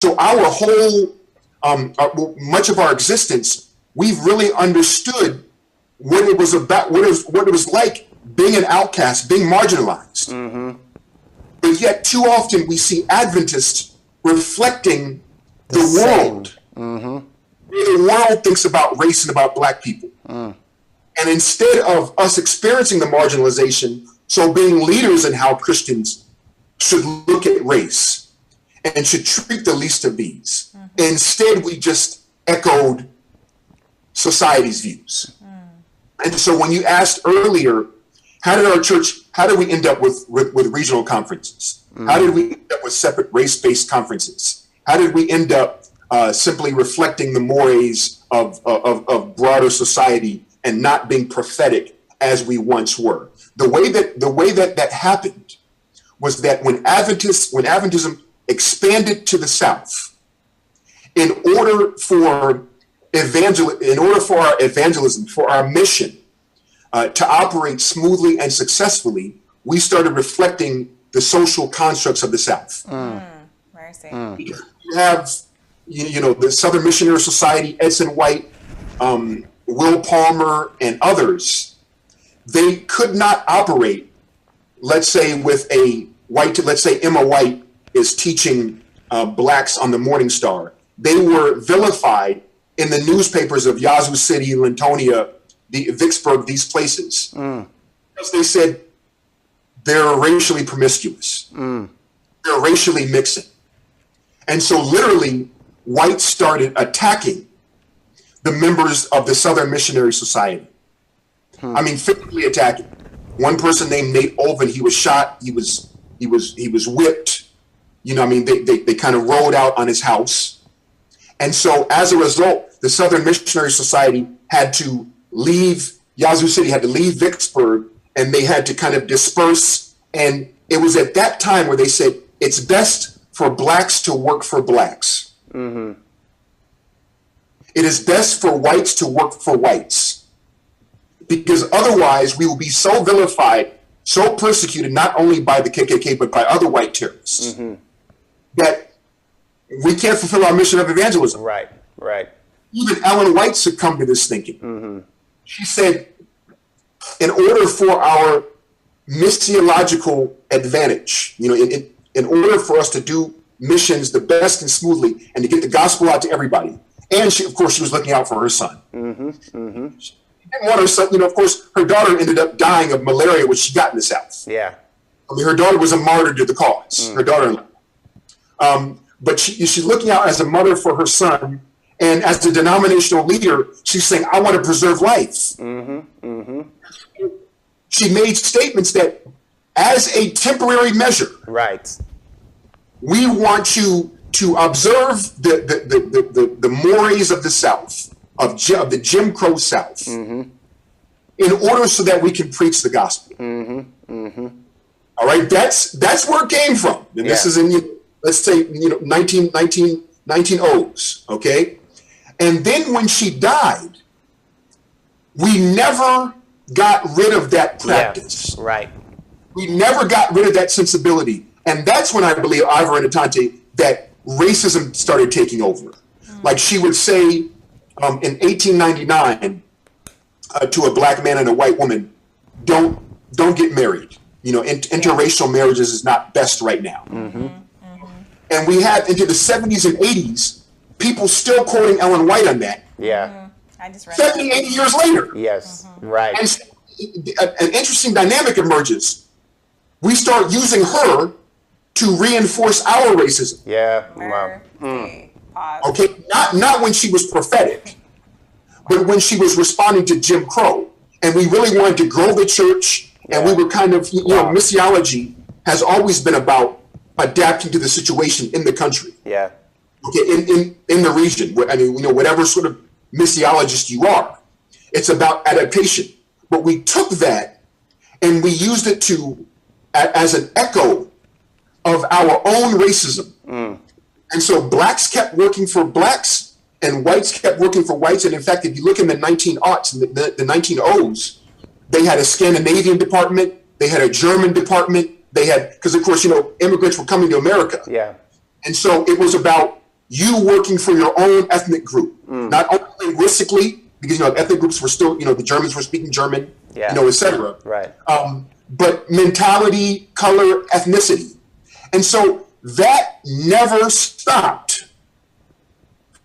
So our whole, much of our existence, we've really understood what it was about, what it was like being an outcast, being marginalized. Mm-hmm. But yet too often we see Adventists reflecting the world. Mm-hmm. The world thinks about race and about black people. Mm. And instead of us experiencing the marginalization, so being leaders in how Christians should look at race and should treat the least of these, instead we just echoed society's views. And so when you asked earlier, how did we end up with regional conferences? How did we end up with separate race-based conferences? How did we end up simply reflecting the mores of broader society and not being prophetic as we once were? The way that happened was that when Adventism expanded to the South, in order for our evangelism, for our mission to operate smoothly and successfully, we started reflecting the social constructs of the South. You have, the Southern Missionary Society, Edson White, Will Palmer, and others. They could not operate, let's say, with a white. Let's say Emma White is teaching blacks on the Morning Star. They were vilified in the newspapers of Yazoo City, Lintonia, Vicksburg, these places, because they said they're racially promiscuous. They're racially mixing. And so literally, whites started attacking the members of the Southern Missionary Society. I mean, physically attacking. One person named Nate Olvin, he was shot, he was whipped. They kind of rolled out on his house. And so as a result, the Southern Missionary Society had to leave, Yazoo City had to leave Vicksburg, and they had to kind of disperse. And it was at that time where they said, it's best for blacks to work for blacks. Mm-hmm. It is best for whites to work for whites. Because otherwise we will be so vilified, so persecuted, not only by the KKK, but by other white terrorists, that we can't fulfill our mission of evangelism. Right. Even Ellen White succumbed to this thinking. She said, in order for our missiological advantage, in order for us to do missions the best and smoothly and to get the gospel out to everybody, and she was looking out for her son. She didn't want her son, of course, her daughter ended up dying of malaria, which she got in the South. Yeah. I mean, her daughter was a martyr to the cause, her daughter-in-law. But she's looking out as a mother for her son, and as a denominational leader, she's saying, I want to preserve life. She made statements that, as a temporary measure, we want you to observe the mores of the South, of the Jim Crow South, in order so that we can preach the gospel. All right, that's where it came from. And this is in, let's say, 1900s, okay? And then when she died, we never got rid of that practice. Yeah, right. We never got rid of that sensibility. And that's when I believe, Ivor and Atante, that racism started taking over. Like she would say in 1899 to a black man and a white woman, don't get married. Interracial marriages is not best right now. And we had into the 70s and 80s, people still quoting Ellen White on that. Yeah. I just read 70, 80 years later. Yes, right. And so an interesting dynamic emerges. We start using her to reinforce our racism. Yeah. Wow. Okay, not when she was prophetic, but when she was responding to Jim Crow. And we really wanted to grow the church, and we were kind of, missiology has always been about adapting to the situation in the country. Yeah. Okay, in the region. I mean, whatever sort of missiologist you are, it's about adaptation. But we took that and we used it as an echo of our own racism. And so blacks kept working for blacks and whites kept working for whites. And in fact, if you look in the 1900s, the 1900s, they had a Scandinavian department, they had a German department, they had, because of course, immigrants were coming to America. Yeah. And so it was about you working for your own ethnic group, not only linguistically, because ethnic groups were still, the Germans were speaking German, etc. Right. But mentality, color, ethnicity, and so that never stopped.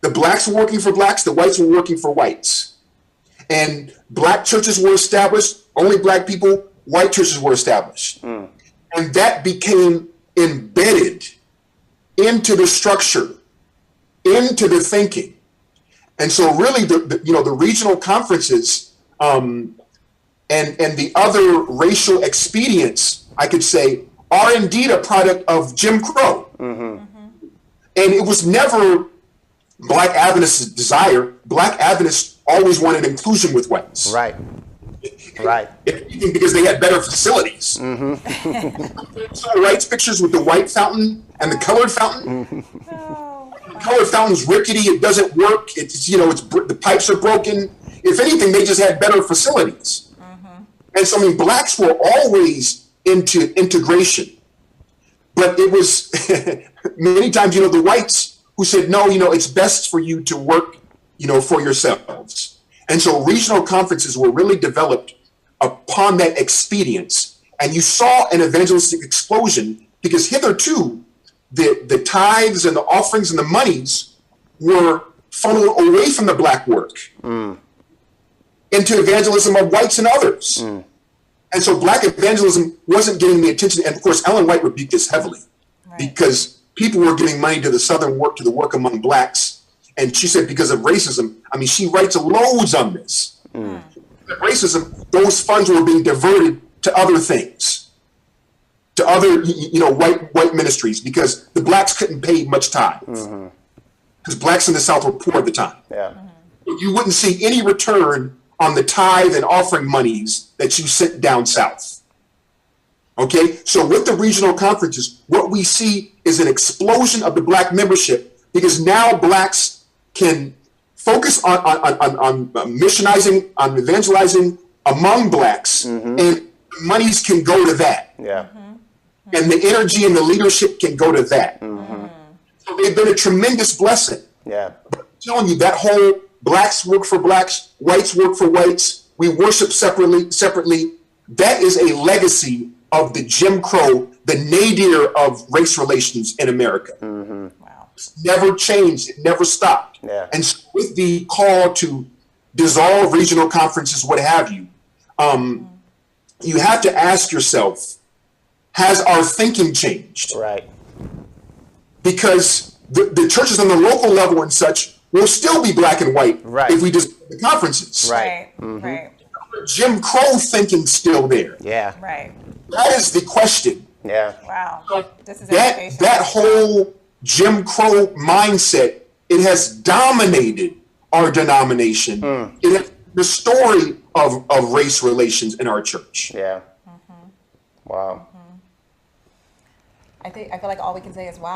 The blacks were working for blacks, the whites were working for whites, and black churches were established. Only black people, white churches were established, and that became embedded into the structure, into the thinking. And so really the regional conferences and the other racial expedients, I could say, are indeed a product of Jim Crow. And it was never Black Adventists' desire. Black Adventists always wanted inclusion with whites. Right. Right. Because they had better facilities. So Wright's pictures with the white fountain and the colored fountain. The colored fountain's rickety. It doesn't work. It's the pipes are broken. If anything, they just had better facilities. And so blacks were always into integration, but it was many times the whites who said no. It's best for you to work for yourselves. And so regional conferences were really developed upon that expedience. And you saw an evangelistic explosion because hitherto the tithes and the offerings and the monies were funneled away from the black work into evangelism of whites and others. And so black evangelism wasn't getting the attention. And of course, Ellen White rebuked this heavily because people were giving money to the Southern work, to the work among blacks. And she said, because of racism, she writes loads on this. Racism, those funds were being diverted to other things, to other, white ministries, because the blacks couldn't pay much tithe. Because blacks in the South were poor at the time. You wouldn't see any return on the tithe and offering monies that you sent down south. Okay, so with the regional conferences, what we see is an explosion of the black membership, because now blacks can focus on missionizing, on evangelizing among blacks, and monies can go to that. And the energy and the leadership can go to that. So they've been a tremendous blessing. But I'm telling you, that whole blacks work for blacks, whites work for whites, we worship separately, that is a legacy of the Jim Crow, the nadir of race relations in America. Wow. It's never changed, it never stopped. And so with the call to dissolve regional conferences, what have you, you have to ask yourself, has our thinking changed? Right. Because the churches on the local level and such will still be black and white if we dissolve the conferences. Right. Jim Crow thinking's still there. That is the question. Wow. This is that whole Jim Crow mindset, it has dominated our denomination. It has the story of race relations in our church. Wow. I feel like all we can say is wow.